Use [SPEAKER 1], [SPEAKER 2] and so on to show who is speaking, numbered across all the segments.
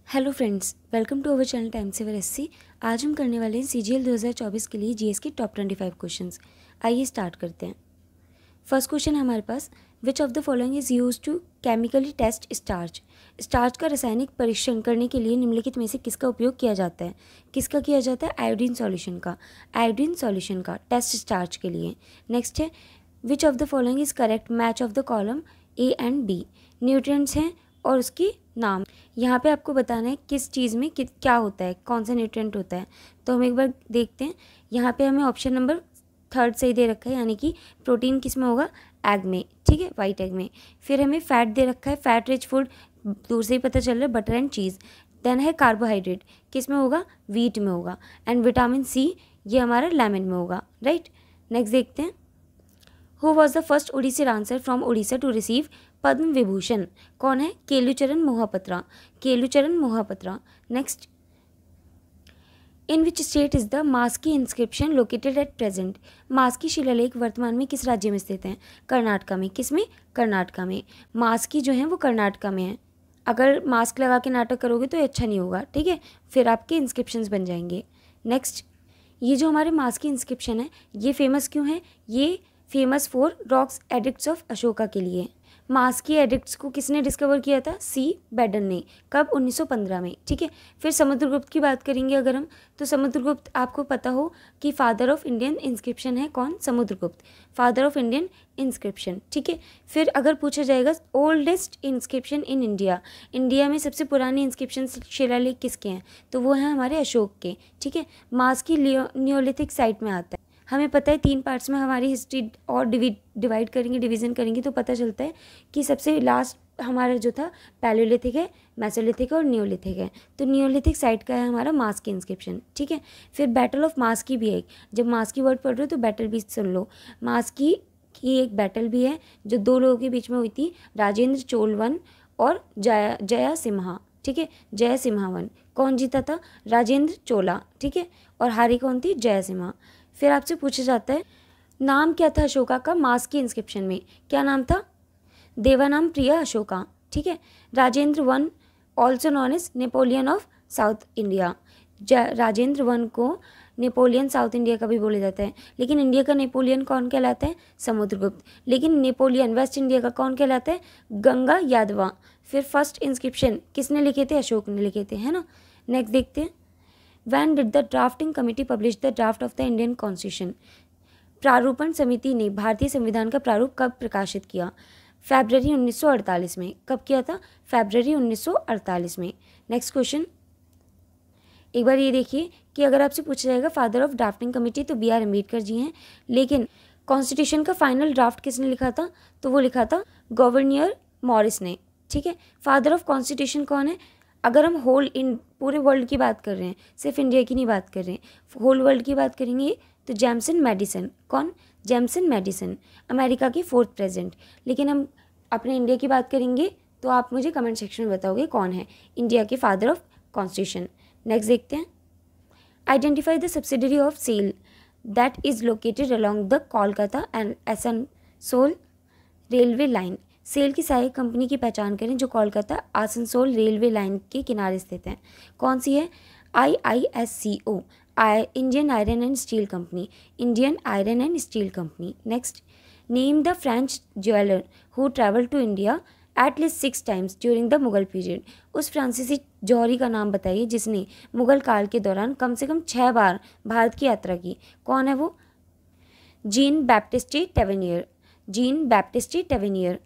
[SPEAKER 1] Hello friends, welcome to our channel time saver SC. आज हम करने वाले हैं सीजीएल 2024 के लिए जीएस के टॉप 25 क्वेश्चंस। आइए स्टार्ट करते हैं। फर्स्ट क्वेश्चन है हमारे पास, which of the following is use to chemically test starch. Starch का रासायनिक परीक्षण करने के लिए निम्नलिखित में से किसका उपयोग किया जाता है? किसका किया जाता है? आयोडीन सॉल्यूशन का। आयोडीन सॉल्यूशन का टेस्ट स्टार्च के लिए। नेक्स्ट है, which of the following is correct match of the column A and B. Nutrients हैं और उसकी नाम। यहाँ पे आपको बताना है किस चीज़ में क्या होता है, कौन सा न्यूट्रिएंट होता है। तो हम एक बार देखते हैं। यहाँ पे हमें ऑप्शन नंबर 3 सही दे रखा है, यानी कि प्रोटीन किस में होगा? एग में, ठीक है, वाइट एग में। फिर हमें फैट दे रखा है, फैट रिच फूड दूर से ही पता चल रहा है, बटर एंड चीज़। देन है कार्बोहाइड्रेट, किस में होगा? वीट में होगा। एंड विटामिन सी, ये हमारा लेमन में होगा, राइट। नेक्स्ट देखते हैं, who was the first Odissi dancer from Odisha to receive Padma Vibhushan. कौन है? Kelucharan Mohapatra. Kelucharan Mohapatra. Next, in which state is the Maski inscription located at present. Maski शिलालेख वर्तमान में किस राज्य में स्थित है? कर्नाटका में। किस में? कर्नाटका में। मास्की जो है वो कर्नाटका में है। अगर मास्क लगा के नाटक करोगे तो अच्छा नहीं होगा, ठीक है, फिर आपके इंस्क्रिप्शंस बन जाएंगे। नेक्स्ट, ये जो हमारे मास्की इंस्क्रिप्शन है ये फेमस क्यों है? ये famous for rocks addicts of Ashoka के लिए। मास्की एडिक्ट्स को किसने डिस्कवर किया था? सी बैडन ने। कब? 1915 में, ठीक है। फिर समुद्रगुप्त की बात करेंगे अगर हम, तो समुद्रगुप्त आपको पता हो कि फादर ऑफ इंडियन इंस्क्रिप्शन है। कौन? Samudragupta, father of Indian inscription, ठीक है। फिर अगर पूछा जाएगा oldest inscription in India, India में सबसे पुरानी इंस्क्रिप्शन शिलालेख किसके हैं? तो वो हैं हमारे अशोक के, ठीक है। मास्की नियोलिथिक साइट में आता है। हमें पता है 3 पार्ट्स में हमारी हिस्ट्री और डिवाइड करेंगे, डिवीज़न करेंगे तो पता चलता है कि सबसे लास्ट हमारा जो था पैलियोलिथिक है, मेसोलिथिक है और नियोलिथिक है। तो नियोलिथिक साइट का है हमारा मास्की इंस्क्रिप्शन, ठीक है। फिर बैटल ऑफ मास्की भी है। जब मास्की वर्ड पढ़ रहे हो तो बैटल भी सुन लो। मास्की की एक बैटल भी है जो 2 लोगों के बीच में हुई थी, राजेंद्र चोल वन और जया सिम्हा, ठीक है। जय सिम्हा वन। कौन जीता था? राजेंद्र चोला, ठीक है। और हारी कौन थी? जय सिम्हा। फिर आपसे पूछा जाता है, नाम क्या था अशोका का मास्की इंस्क्रिप्शन में? क्या नाम था? देवानाम प्रिया अशोका, ठीक है। Rajendra one also known as Napoleon of South India. Rajendra one को नेपोलियन साउथ इंडिया का भी बोला जाता है। लेकिन इंडिया का नेपोलियन कौन कहलाता है? समुद्रगुप्त। लेकिन नेपोलियन वेस्ट इंडिया का कौन कहलाता है? गंगा यादवा। फिर फर्स्ट इंस्क्रिप्शन किसने लिखे थे? अशोक ने लिखे थे, है ना। नेक्स्ट देखते हैं, When did the drafting committee publish the draft of the Indian Constitution? प्रारूपण समिति ने भारतीय संविधान का प्रारूप कब प्रकाशित किया? फरवरी 1948 में। कब किया था? फरवरी 1948 में। नेक्स्ट क्वेश्चन, एक बार ये देखिए कि अगर आपसे पूछा जाएगा फादर ऑफ ड्राफ्टिंग कमेटी तो बी आर अम्बेडकर जी हैं। लेकिन कॉन्स्टिट्यूशन का फाइनल ड्राफ्ट किसने लिखा था? तो वो लिखा था गवर्नर मॉरिस ने, ठीक है। फादर ऑफ कॉन्स्टिट्यूशन कौन है? अगर हम होल इन पूरे वर्ल्ड की बात कर रहे हैं, सिर्फ इंडिया की नहीं बात कर रहे हैं, होल वर्ल्ड की बात करेंगे तो जेम्सन मैडिसन। कौन? जेम्सन मैडिसन, अमेरिका के 4th प्रेसिडेंट। लेकिन हम अपने इंडिया की बात करेंगे तो आप मुझे कमेंट सेक्शन में बताओगे कौन है इंडिया के फादर ऑफ कॉन्स्टिट्यूशन। नेक्स्ट देखते हैं, identify the subsidiary of SAIL that is located along the Kolkata and Asansol railway line. SAIL की सहायक कंपनी की पहचान करें जो कोलकाता आसनसोल रेलवे लाइन के किनारे स्थित है। कौन सी है? IISCO, Indian iron and steel company. Indian iron and steel company. Next, name the French jeweller who travel to India at least 6 times during the Mughal period. उस फ्रांसीसी जौहरी का नाम बताइए जिसने मुगल काल के दौरान कम से कम 6 बार भारत की यात्रा की। कौन है वो? Jean Baptiste Tavernier. Jean Baptiste Tavernier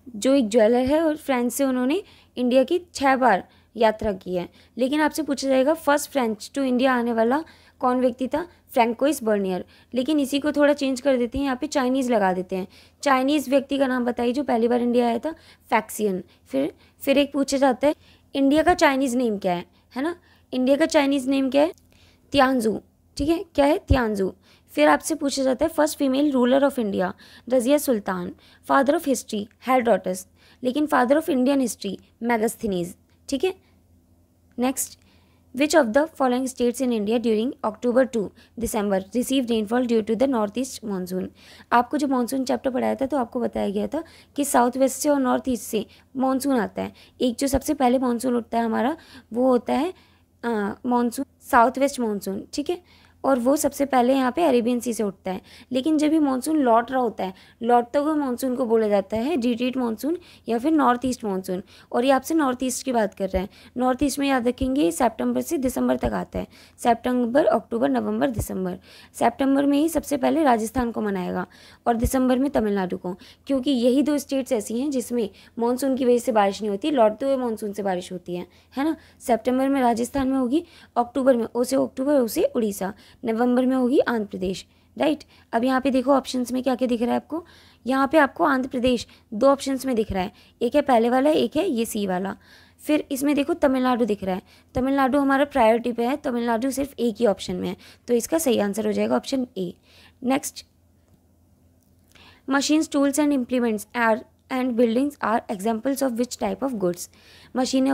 [SPEAKER 1] जो एक ज्वेलर है और फ्रांस से उन्होंने इंडिया की 6 बार यात्रा की है। लेकिन आपसे पूछा जाएगा फर्स्ट फ्रेंच टू इंडिया आने वाला कौन व्यक्ति था? Francois Bernier. लेकिन इसी को थोड़ा चेंज कर देते हैं, यहाँ पे चाइनीज़ लगा देते हैं। चाइनीज़ व्यक्ति का नाम बताइए जो पहली बार इंडिया आया था? फैक्सियन। फिर एक पूछा जाता है इंडिया का चाइनीज़ नेम क्या है ना। इंडिया का चाइनीज़ नेम क्या है? तियानजू, ठीक है। क्या है? तियानजू। फिर आपसे पूछा जाता है first female ruler of India? Razia Sultan. Father of history? Herodotus. लेकिन father of Indian history? Megasthenes, ठीक है। Next, which of the following states in India during October to December receive rainfall due to the north east monsoon. आपको जब monsoon chapter पढ़ाया था तो आपको बताया गया था कि साउथ वेस्ट से और नॉर्थ ईस्ट से मानसून आता है। एक जो सबसे पहले मानसून उठता है हमारा वो होता है मानसून साउथ वेस्ट मानसून, ठीक है, और वो सबसे पहले यहाँ पे अरेबियन सी से उठता है। लेकिन जब ये मानसून लौट रहा होता है, लौटते हुए मानसून को बोला जाता है रिट्रीट मानसून या फिर नॉर्थ ईस्ट मानसून। और ये आपसे नॉर्थ ईस्ट की बात कर रहे हैं। नॉर्थ ईस्ट में याद रखेंगे सितंबर से दिसंबर तक आता है, सितंबर अक्टूबर नवंबर दिसंबर। सितंबर में ही सबसे पहले राजस्थान को मनाएगा और दिसंबर में तमिलनाडु को, क्योंकि यही दो स्टेट्स ऐसी हैं जिसमें मानसून की वजह से बारिश नहीं होती, लौटते हुए मानसून से बारिश होती है ना। सितंबर में राजस्थान में होगी, अक्टूबर में उसे उड़ीसा, नवंबर में होगी आंध्र प्रदेश, राइट। अब यहाँ पे देखो ऑप्शंस में क्या क्या दिख रहा है आपको। यहाँ पे आपको आंध्र प्रदेश दो ऑप्शंस में दिख रहा है, एक है पहले वाला, एक है ये सी वाला। फिर इसमें देखो तमिलनाडु दिख रहा है, तमिलनाडु हमारा प्रायोरिटी पे है, तमिलनाडु सिर्फ एक ही ऑप्शन में है, तो इसका सही आंसर हो जाएगा option A. Next, machines, tools and implements and buildings are examples of which type of goods. मशीनें,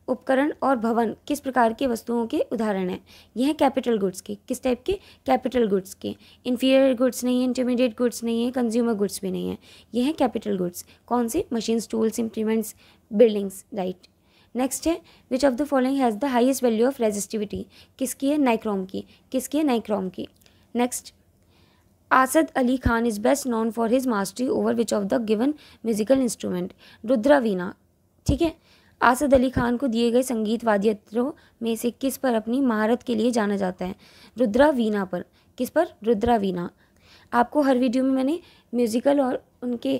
[SPEAKER 1] उपकरण और भवन किस प्रकार के वस्तुओं के उदाहरण हैं। यह है कैपिटल गुड्स के, किस टाइप के, कैपिटल गुड्स के। इंफीरियर गुड्स नहीं है, इंटरमीडिएट गुड्स नहीं है, कंज्यूमर गुड्स भी नहीं है, यह है कैपिटल गुड्स। कौन से, machines, tools, implements, buildings, right. Next है which of the following has the highest value of resistivity. किसकी है, नाइक्रोम की, किसकी है, नाइक्रोम की। Next, Asad Ali Khan is best known for his mastery over which of the given musical instrument. Rudra veena, ठीक है। आसद अली खान को दिए गए संगीत वाद्य यंत्रों में से किस पर अपनी महारत के लिए जाना जाता है। रुद्रा वीणा पर, किस पर, रुद्रा वीणा। आपको हर वीडियो में मैंने म्यूजिकल और उनके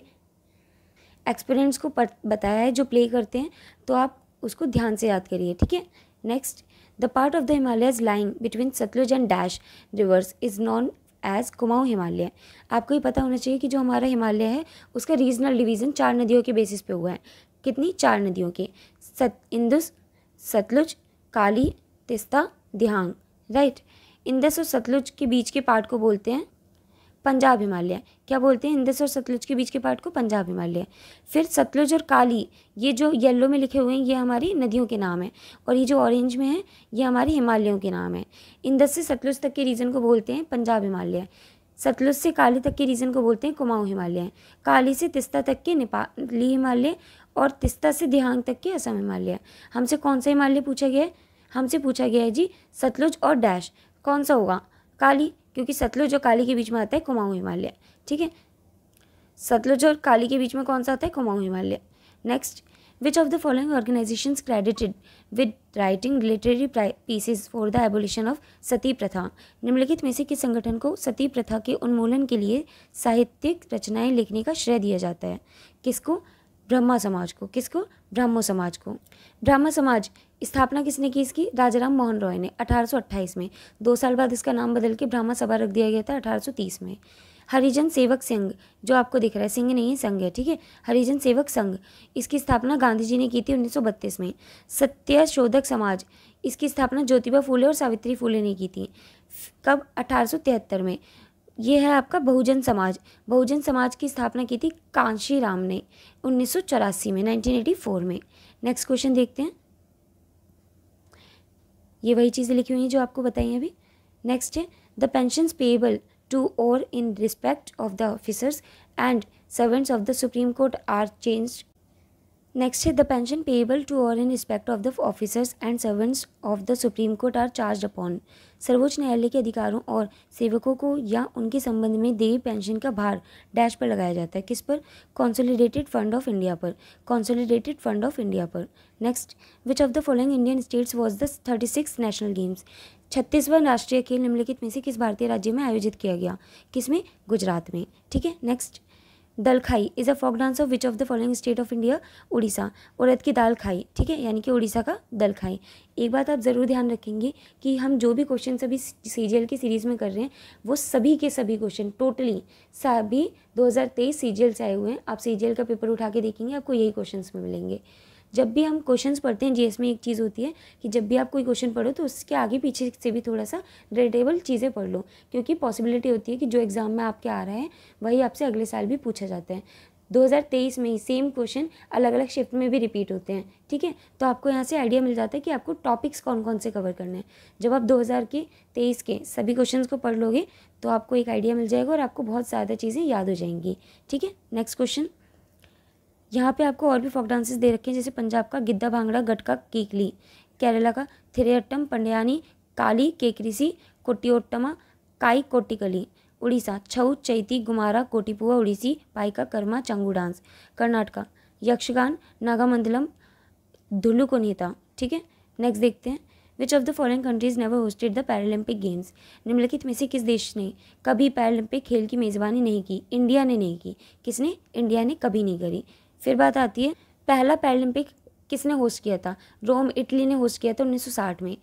[SPEAKER 1] एक्सपेरिमेंट्स को बताया है जो प्ले करते हैं, तो आप उसको ध्यान से याद करिए, ठीक है। Next, the part of the Himalayas lying between Sutlej and dash rivers is known as Kumaon Himalaya. आपको ये पता होना चाहिए कि जो हमारा हिमालय है उसका रीजनल डिवीज़न 4 नदियों के बेसिस पे हुआ है। कितनी, 4 नदियों के, इंदुस, सतलुज, काली, तिस्ता, दिहांग, राइट। इंदस और सतलुज के बीच के पार्ट को बोलते हैं पंजाब हिमालय। क्या बोलते हैं, इंदस और सतलुज के बीच के पार्ट को पंजाब हिमालय। फिर सतलुज और काली, ये जो येलो में लिखे हुए हैं ये हमारी नदियों के नाम है, और ये जो ऑरेंज में है ये हमारे हिमालयों के नाम है। इंदस से सतलुज तक के रीजन को बोलते हैं पंजाब हिमालय, सतलुज से काली तक के रीजन को बोलते हैं कुमाऊं हिमालय, काली से तिस्ता तक के नेपाली हिमालय, और तिस्ता से दिहांग तक के असम हिमालय। हमसे कौन सा हिमालय पूछा गया है, हमसे पूछा गया है जी सतलुज और डैश, कौन सा होगा, काली, क्योंकि सतलुज और काली के बीच में आता है कुमाऊं हिमालय, ठीक है। सतलुज और काली के बीच में कौन सा आता है, Kumaon Himalaya. Next, which of the following organisations credited with writing literary pieces for the abolition of sati pratha. निम्नलिखित में से किस संगठन को सती प्रथा के उन्मूलन के लिए साहित्यिक रचनाएं लिखने का श्रेय दिया जाता है। किसको, ब्रह्मा समाज को, किसको, ब्राह्मो समाज को। ब्राह्मण समाज स्थापना किसने की इसकी, राजाराम मोहन रॉय ने 1828 में। 2 साल बाद इसका नाम बदल के ब्राह्मण सभा रख दिया गया था 1830 में। हरिजन सेवक संघ, जो आपको दिख रहा है, सिंह नहीं है, संघ है, ठीक है। हरिजन सेवक संघ, इसकी स्थापना गांधी जी ने की थी 1932 में। सत्य शोधक समाज, इसकी स्थापना ज्योतिबा फूले और सावित्री फूले ने की थी। कब, 1873 में। ये है आपका बहुजन समाज, बहुजन समाज की स्थापना की थी कांशीराम ने 1984 में, 1984 में। नेक्स्ट क्वेश्चन देखते हैं, ये वही चीज़ें लिखी हुई हैं जो आपको बताई हैं अभी। नेक्स्ट है the pensions payable to or in respect of the officers and servants of the Supreme Court are changed. Next है the pension payable to or in respect of the officers and servants of the Supreme Court are charge upon. सर्वोच्च न्यायालय के अधिकारों और सेवकों को या उनके संबंध में देय पेंशन का भार डैश पर लगाया जाता है, किस पर, कॉन्सोलिडेटेड फंड ऑफ इंडिया पर, कॉन्सोलिडेटेड फंड ऑफ इंडिया पर। Next, which of the following Indian states was the 36 national games. 36वां राष्ट्रीय खेल निम्नलिखित में से किस भारतीय राज्य में आयोजित किया गया, किसमें, गुजरात में, ठीक है। Next, Dalkhai is a folk dance of which of the following state of India, Orissa. उड़द की दाल खाई, ठीक है, यानी कि उड़ीसा का दलखाई। एक बात आप ज़रूर ध्यान रखेंगे कि हम जो भी क्वेश्चन सभी सीजीएल की सीरीज़ में कर रहे हैं वो सभी के सभी क्वेश्चन टोटली सभी 2023 सीजीएल से आए हुए हैं। आप सीजीएल का पेपर उठा के देखेंगे आपको यही क्वेश्चन में मिलेंगे। जब भी हम क्वेश्चंस पढ़ते हैं जीएस में एक चीज़ होती है कि जब भी आप कोई क्वेश्चन पढ़ो तो उसके आगे पीछे से भी थोड़ा सा रिलेटेबल चीज़ें पढ़ लो, क्योंकि पॉसिबिलिटी होती है कि जो एग्ज़ाम में आपके आ रहा है वही आपसे अगले साल भी पूछा जाता है। 2023 में ही सेम क्वेश्चन अलग अलग शिफ्ट में भी रिपीट होते हैं, ठीक है। तो आपको यहाँ से आइडिया मिल जाता है कि आपको टॉपिक्स कौन कौन से कवर करने हैं। जब आप 2023 के सभी क्वेश्चंस को पढ़ लोगे तो आपको एक आइडिया मिल जाएगा और आपको बहुत ज़्यादा चीज़ें याद हो जाएंगी, ठीक है। नेक्स्ट क्वेश्चन, यहाँ पे आपको और भी फोक डांसेस दे रखे हैं, जैसे पंजाब का गिद्दा भांगड़ा गटका कीकली, केरला का थिरयट्टम पंडियानी काली केकरीसी कोटियोट्टमा काई कोटिकली, उड़ीसा छऊ चैती गुमारा कोटिपुआ उड़ीसी पाइका कर्मा चंगू डांस, कर्नाटका यक्षगान नागामंडलम धुलुकोनीता, ठीक है। नेक्स्ट देखते हैं, विच of the following countries never hosted the Paralympic games, निम्नलिखित में से किस देश ने कभी पैरालंपिक खेल की मेज़बानी नहीं की। इंडिया ने नहीं की। किसने? इंडिया ने कभी नहीं करी। फिर बात आती है, पहला पैरालंपिक किसने होस्ट किया था? रोम इटली ने होस्ट किया था 1960 में।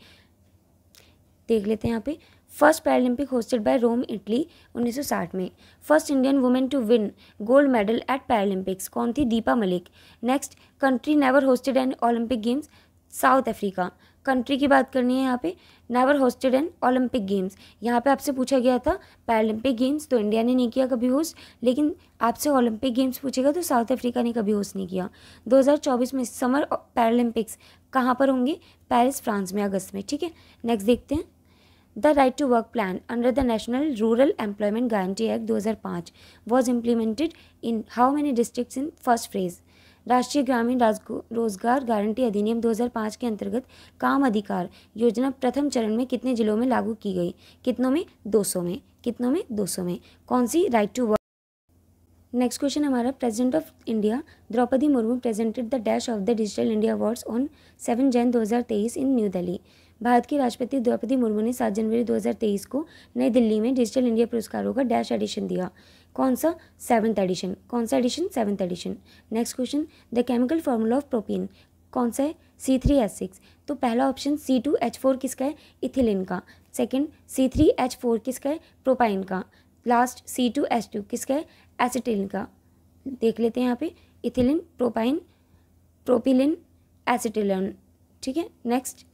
[SPEAKER 1] देख लेते हैं यहाँ पे, first Paralympic hosted by Rome Italy 1960 में। First Indian women to win gold medal at Paralympics कौन थी? Deepa Malik. Next, country never hosted an Olympic games, South Africa. Country की बात करनी है यहाँ पे, never hosted an Olympic games. यहाँ पे आपसे पूछा गया था पैरालंपिक गेम्स, तो इंडिया ने नहीं किया कभी होस्ट, लेकिन आपसे ओलंपिक गेम्स पूछेगा तो साउथ अफ्रीका ने कभी होस्ट नहीं किया। 2024 में समर पैरालंपिक्स कहाँ पर होंगे? पेरिस फ्रांस में अगस्त में, ठीक है। नेक्स्ट देखते हैं, the right to work plan under the national rural employment guarantee act 2005 was implemented in how many districts in first phase. राष्ट्रीय ग्रामीण रोजगार गारंटी अधिनियम 2005 के अंतर्गत काम अधिकार योजना प्रथम चरण में कितने जिलों में लागू की गई? कितनों में? 200 में। कितनों में? 200 में। कौन सी? Right to work. Next question हमारा, president of India Droupadi Murmu presented the dash of the digital India awards on 7 January 2023 in New Delhi. भारत की राष्ट्रपति द्रौपदी मुर्मू ने 7 जनवरी 2023 को नई दिल्ली में डिजिटल इंडिया पुरस्कारों का डैश एडिशन दिया। कौन सा? 7th edition. कौन सा edition? 7th edition. Next question, the chemical formula of propene कौन सा है? C3H6। तो पहला ऑप्शन C2H4 किसका है? इथिलीन का। सेकंड C3H4 किसका है? प्रोपाइन का। लास्ट C2H2 किसका है? एसिटिलीन का। देख लेते हैं यहाँ पे, इथिलीन, प्रोपाइन, प्रोपिलिन, एसिटिलीन, ठीक है। Next,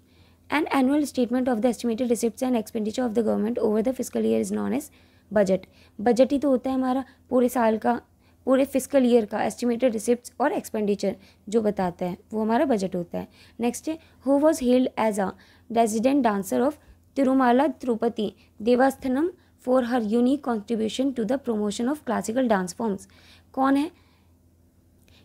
[SPEAKER 1] an annual statement of the estimated receipts and expenditure of the government over the fiscal year is known as budget. Budget ही तो होता है हमारा पूरे साल का, पूरे फिस्कल ईयर का एस्टिमेटेड रिसिप्ट्स और एक्सपेंडिचर जो बताता है वो हमारा बजट होता है। नेक्स्ट है, who was held as a resident dancer of Tirumala Tirupati Devasthanam for her unique contribution to the promotion of classical dance forms. कौन है?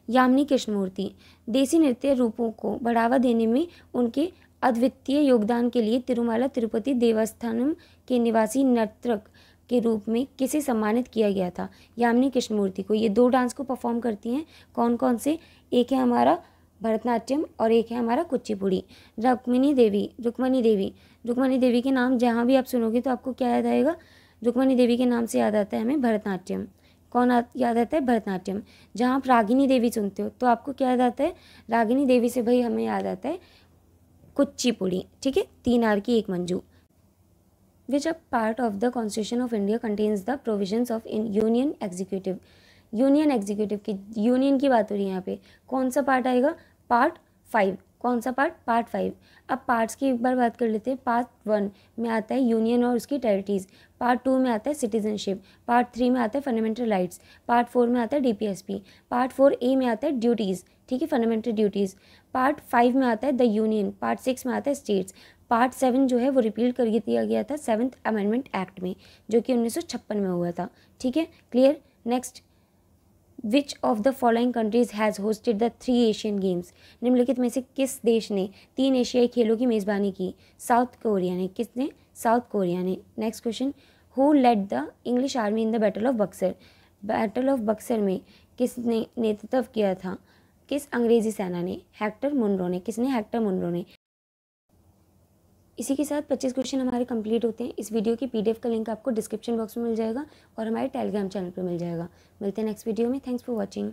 [SPEAKER 1] यामिनी कृष्णमूर्ति। देसी नृत्य रूपों को बढ़ावा देने में उनके अद्वितीय योगदान के लिए तिरुमाला तिरुपति देवस्थानम के निवासी नर्तक के रूप में किसे सम्मानित किया गया था? यामिनी कृष्णमूर्ति को। ये 2 डांस को परफॉर्म करती हैं, कौन कौन से? एक है हमारा भरतनाट्यम और एक है हमारा कुचिपुड़ी। रुक्मिणी देवी के नाम जहाँ भी आप सुनोगे तो आपको क्या याद आएगा? रुक्मिणी देवी के नाम से याद आता है हमें भरतनाट्यम। कौन याद आता है? भरतनाट्यम। जहाँ आप रागिनी देवी सुनते हो तो आपको क्या याद आता है? रागिनी देवी से भाई हमें याद आता है कुचिपुड़ी, ठीक है। 3 आर की 1 Manju. Which a part of the constitution of India contains the provisions of in union executive. Union executive की, यूनियन की बात हो रही है यहाँ पे, कौन सा पार्ट आएगा? पार्ट 5। कौन सा पार्ट? पार्ट 5। अब पार्ट्स की एक बार बात कर लेते हैं। पार्ट 1 में आता है यूनियन और उसकी टेरिटरीज। पार्ट 2 में आता है सिटीजनशिप। पार्ट 3 में आता है फंडामेंटल राइट्स। पार्ट 4 में आता है DPSP। पार्ट 4A में आता है ड्यूटीज़, ठीक है, फंडामेंटल ड्यूटीज़। पार्ट 5 में आता है द यूनियन। पार्ट 6 में आता है स्टेट्स। पार्ट 7 जो है वो रिपील कर दिया गया था 7th अमेंडमेंट एक्ट में, जो कि 1956 में हुआ था, ठीक है, clear. Next, which of the following countries has hosted the 3 Asian games. निम्नलिखित में से किस देश ने 3 एशियाई खेलों की मेज़बानी की? साउथ कोरिया ने। किसने? साउथ कोरिया ने। Next question, who led the English army in the battle of Buxar. Battle of Buxar में किसने नेतृत्व किया था? किस अंग्रेजी सेना ने? हेक्टर मुनरो ने। किसने? हेक्टर मुनरो ने। इसी के साथ 25 क्वेश्चन हमारे कंप्लीट होते हैं। इस वीडियो की PDF का लिंक आपको डिस्क्रिप्शन बॉक्स में मिल जाएगा और हमारे टेलीग्राम चैनल पर मिल जाएगा। मिलते हैं नेक्स्ट वीडियो में। Thanks for watching.